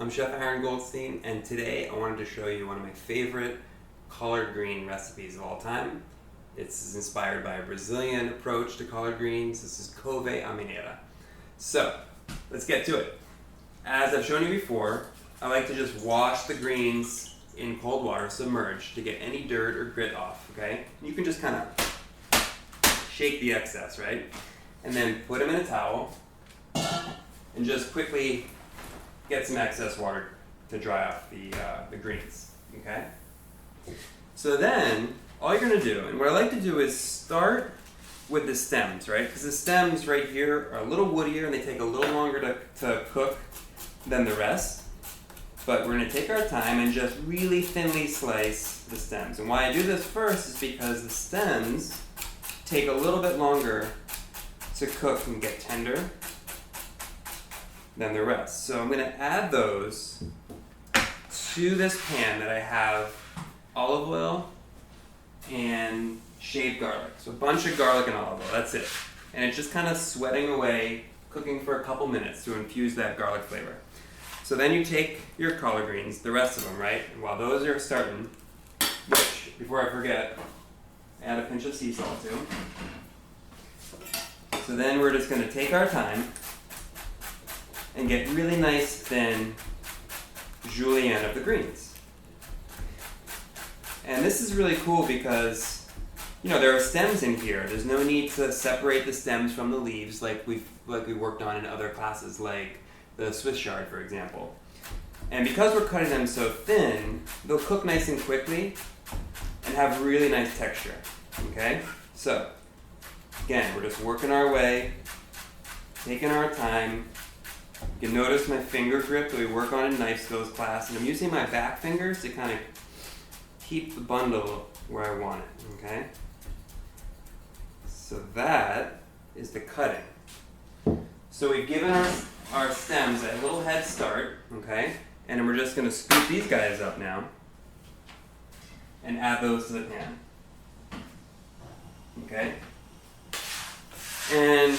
I'm Chef Aaron Goldstein, and today I wanted to show you one of my favorite collard green recipes of all time. It's inspired by a Brazilian approach to collard greens. This is Couve Mineira. So, let's get to it. As I've shown you before, I like to just wash the greens in cold water, submerged, to get any dirt or grit off, okay? You can just kind of shake the excess, right? And then put them in a towel and just quickly get some excess water to dry off the greens, okay? So then, all you're gonna do, and what I like to do is start with the stems, right? Because the stems right here are a little woodier and they take a little longer to cook than the rest. But we're gonna take our time and just really thinly slice the stems. And why I do this first is because the stems take a little bit longer to cook and get tender than the rest. So I'm gonna add those to this pan that I have olive oil and shaved garlic. So a bunch of garlic and olive oil, that's it. And it's just kind of sweating away, cooking for a couple minutes to infuse that garlic flavor. So then you take your collard greens, the rest of them, right? And while those are starting, which, before I forget, add a pinch of sea salt too. So then we're just gonna take our time and get really nice thin julienne of the greens. And this is really cool because, you know, there are stems in here. There's no need to separate the stems from the leaves like we worked on in other classes, like the Swiss chard, for example. And because we're cutting them so thin, they'll cook nice and quickly and have really nice texture, okay? So, again, we're just working our way, taking our time. You can notice my finger grip that we work on in knife skills class, and I'm using my back fingers to kind of keep the bundle where I want it, okay? So that is the cutting. So we've given our stems a little head start, okay? And then we're just gonna scoop these guys up now and add those to the pan, okay? And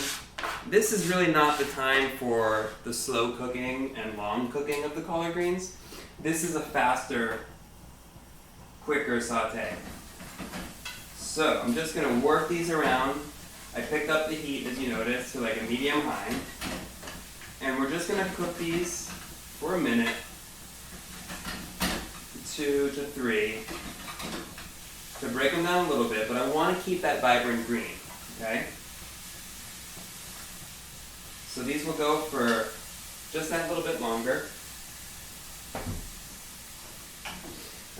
this is really not the time for the slow cooking and long cooking of the collard greens. This is a faster, quicker saute. So I'm just gonna work these around. I picked up the heat, as you noticed, to like a medium high. And we're just gonna cook these for a minute, 2 to 3, to break them down a little bit, but I wanna keep that vibrant green, okay? So these will go for just that little bit longer.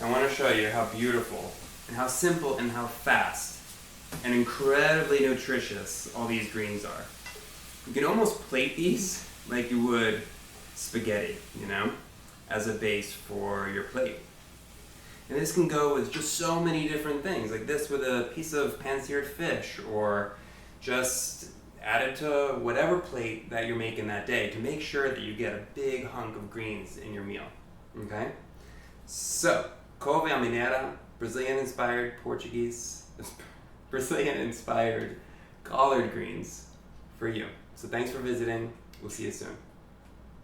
I want to show you how beautiful and how simple and how fast and incredibly nutritious all these greens are. You can almost plate these like you would spaghetti, you know, as a base for your plate. And this can go with just so many different things, like this with a piece of pan-seared fish, or just add it to whatever plate that you're making that day to make sure that you get a big hunk of greens in your meal, okay? So, Couve Mineira, Brazilian-inspired Brazilian-inspired collard greens for you. So thanks for visiting. We'll see you soon.